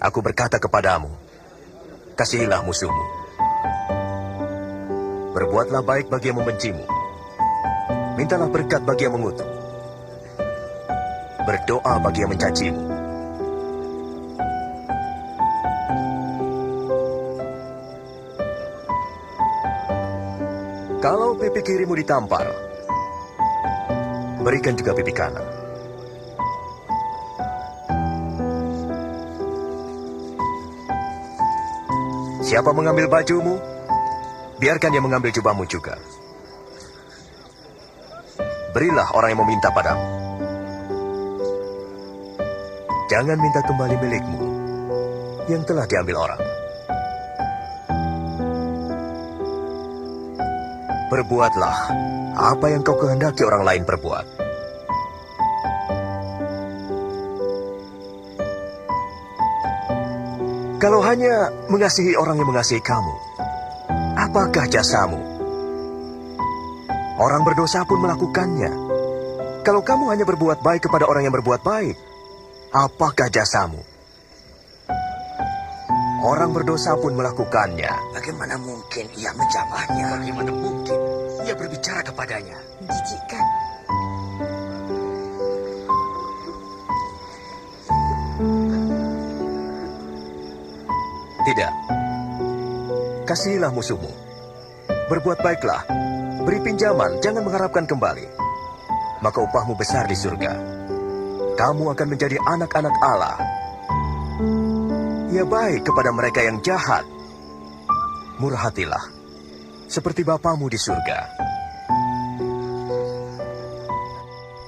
Aku berkata kepadamu, kasihilah musuhmu. Berbuatlah baik bagi yang membencimu. Mintalah berkat bagi yang mengutuk. Berdoa bagi yang mencacimu. Kalau pipi kirimu ditampar, berikan juga pipi kanan. Siapa mengambil bajumu, biarkan dia mengambil jubahmu juga. Berilah orang yang meminta padamu. Jangan minta kembali milikmu yang telah diambil orang. Perbuatlah apa yang kau kehendaki orang lain perbuat. Kalau hanya mengasihi orang yang mengasihi kamu, apakah jasamu? Orang berdosa pun melakukannya. Kalau kamu hanya berbuat baik kepada orang yang berbuat baik, apakah jasamu? Orang berdosa pun melakukannya. Bagaimana mungkin ia menjamahnya? Bagaimana mungkin ia berbicara kepadanya? Menjijikkan. Tidak. Kasihilah musuhmu. Berbuat baiklah. Beri pinjaman, jangan mengharapkan kembali. Maka upahmu besar di surga. Kamu akan menjadi anak-anak Allah. Ia baik kepada mereka yang jahat. Murah hatilah, seperti Bapamu di surga.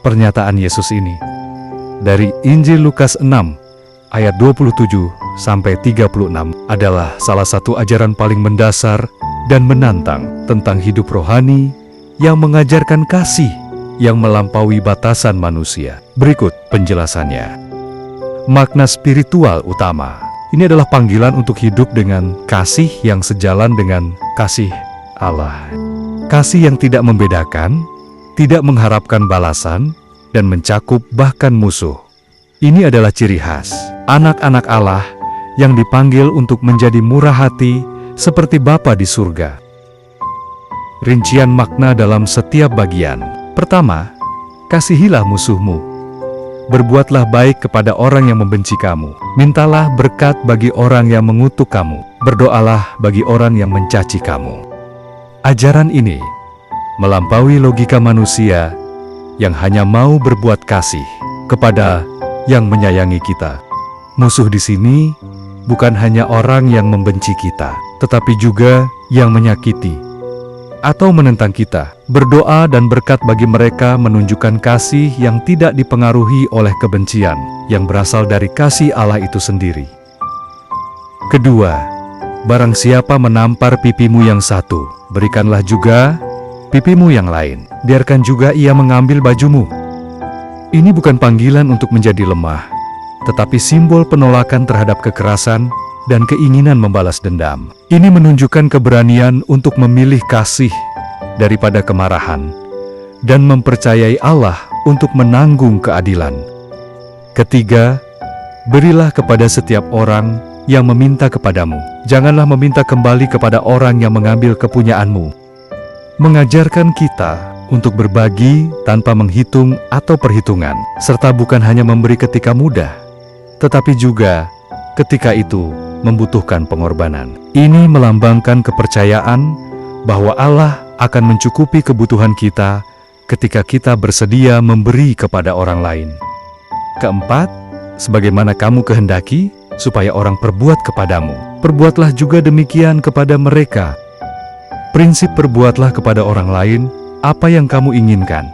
Pernyataan Yesus ini dari Injil Lukas 6 ayat 27 sampai 36 adalah salah satu ajaran paling mendasar dan menantang tentang hidup rohani yang mengajarkan kasih yang melampaui batasan manusia. Berikut penjelasannya. Makna spiritual utama. Ini adalah panggilan untuk hidup dengan kasih yang sejalan dengan kasih Allah. Kasih yang tidak membedakan, tidak mengharapkan balasan, dan mencakup bahkan musuh. Ini adalah ciri khas anak-anak Allah yang dipanggil untuk menjadi murah hati seperti Bapa di surga. Rincian makna dalam setiap bagian. Pertama, kasihilah musuhmu. Berbuatlah baik kepada orang yang membenci kamu. Mintalah berkat bagi orang yang mengutuk kamu. Berdoalah bagi orang yang mencaci kamu. Ajaran ini melampaui logika manusia yang hanya mau berbuat kasih kepada yang menyayangi kita. Musuh di sini bukan hanya orang yang membenci kita, tetapi juga yang menyakiti atau menentang kita. Berdoa dan berkat bagi mereka menunjukkan kasih yang tidak dipengaruhi oleh kebencian yang berasal dari kasih Allah itu sendiri. Kedua, barang siapa menampar pipimu yang satu, berikanlah juga pipimu yang lain. Biarkan juga ia mengambil bajumu. Ini bukan panggilan untuk menjadi lemah, tetapi simbol penolakan terhadap kekerasan dan keinginan membalas dendam. Ini menunjukkan keberanian untuk memilih kasih daripada kemarahan dan mempercayai Allah untuk menanggung keadilan. Ketiga, berilah kepada setiap orang yang meminta kepadamu. Janganlah meminta kembali kepada orang yang mengambil kepunyaanmu. Mengajarkan kita untuk berbagi tanpa menghitung atau perhitungan, serta bukan hanya memberi ketika mudah, tetapi juga ketika itu membutuhkan pengorbanan. Ini melambangkan kepercayaan bahwa Allah akan mencukupi kebutuhan kita ketika kita bersedia memberi kepada orang lain. Keempat, sebagaimana kamu kehendaki supaya orang perbuat kepadamu, perbuatlah juga demikian kepada mereka. Prinsip perbuatlah kepada orang lain apa yang kamu inginkan.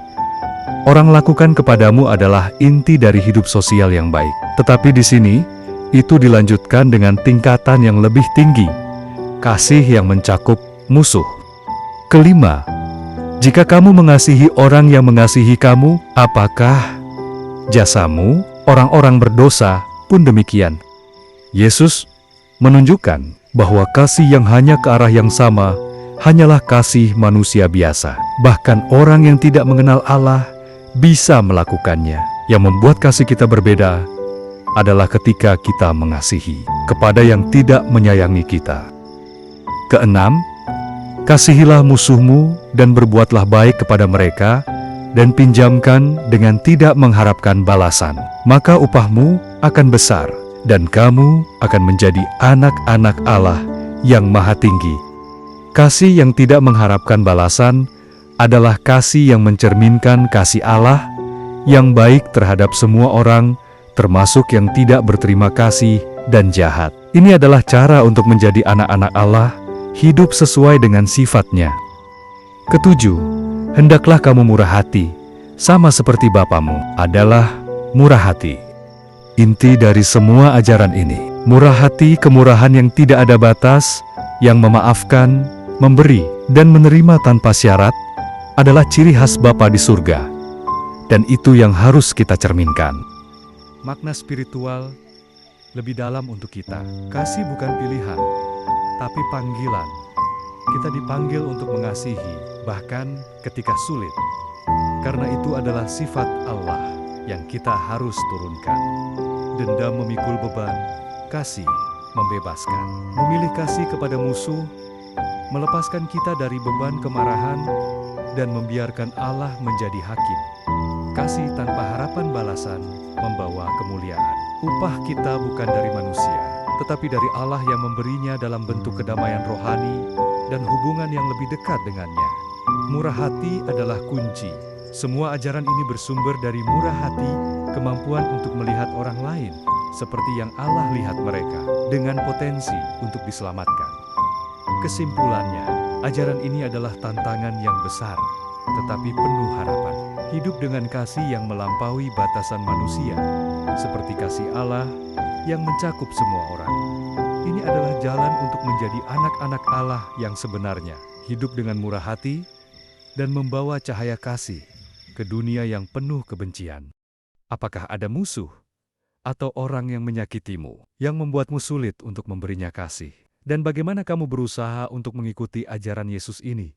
Orang lakukan kepadamu adalah inti dari hidup sosial yang baik. Tetapi di sini, itu dilanjutkan dengan tingkatan yang lebih tinggi, kasih yang mencakup musuh. Kelima, jika kamu mengasihi orang yang mengasihi kamu, apakah jasamu? Orang-orang berdosa pun demikian. Yesus menunjukkan bahwa kasih yang hanya ke arah yang sama hanyalah kasih manusia biasa. Bahkan orang yang tidak mengenal Allah bisa melakukannya. Yang membuat kasih kita berbeda adalah ketika kita mengasihi kepada yang tidak menyayangi kita. Keenam, kasihilah musuhmu dan berbuatlah baik kepada mereka, dan pinjamkan dengan tidak mengharapkan balasan. Maka upahmu akan besar, dan kamu akan menjadi anak-anak Allah yang Maha Tinggi. Kasih yang tidak mengharapkan balasan adalah kasih yang mencerminkan kasih Allah yang baik terhadap semua orang, termasuk yang tidak berterima kasih dan jahat. Ini adalah cara untuk menjadi anak-anak Allah, hidup sesuai dengan sifatnya. Ketujuh, hendaklah kamu murah hati, sama seperti Bapamu adalah murah hati. Inti dari semua ajaran ini, murah hati, kemurahan yang tidak ada batas, yang memaafkan, memberi, dan menerima tanpa syarat, adalah ciri khas Bapa di surga. Dan itu yang harus kita cerminkan. Makna spiritual lebih dalam untuk kita. Kasih bukan pilihan, tapi panggilan. Kita dipanggil untuk mengasihi, bahkan ketika sulit. Karena itu adalah sifat Allah yang kita harus turunkan. Dendam memikul beban, kasih membebaskan. Memilih kasih kepada musuh, melepaskan kita dari beban kemarahan, dan membiarkan Allah menjadi hakim. Kasih tanpa harapan balasan membawa kemuliaan. Upah kita bukan dari manusia, tetapi dari Allah yang memberinya dalam bentuk kedamaian rohani dan hubungan yang lebih dekat dengannya. Murah hati adalah kunci. Semua ajaran ini bersumber dari murah hati, kemampuan untuk melihat orang lain seperti yang Allah lihat mereka, dengan potensi untuk diselamatkan. Kesimpulannya, ajaran ini adalah tantangan yang besar, tetapi penuh harapan. Hidup dengan kasih yang melampaui batasan manusia, seperti kasih Allah yang mencakup semua orang. Ini adalah jalan untuk menjadi anak-anak Allah yang sebenarnya. Hidup dengan murah hati dan membawa cahaya kasih ke dunia yang penuh kebencian. Apakah ada musuh atau orang yang menyakitimu, yang membuatmu sulit untuk memberinya kasih? Dan bagaimana kamu berusaha untuk mengikuti ajaran Yesus ini?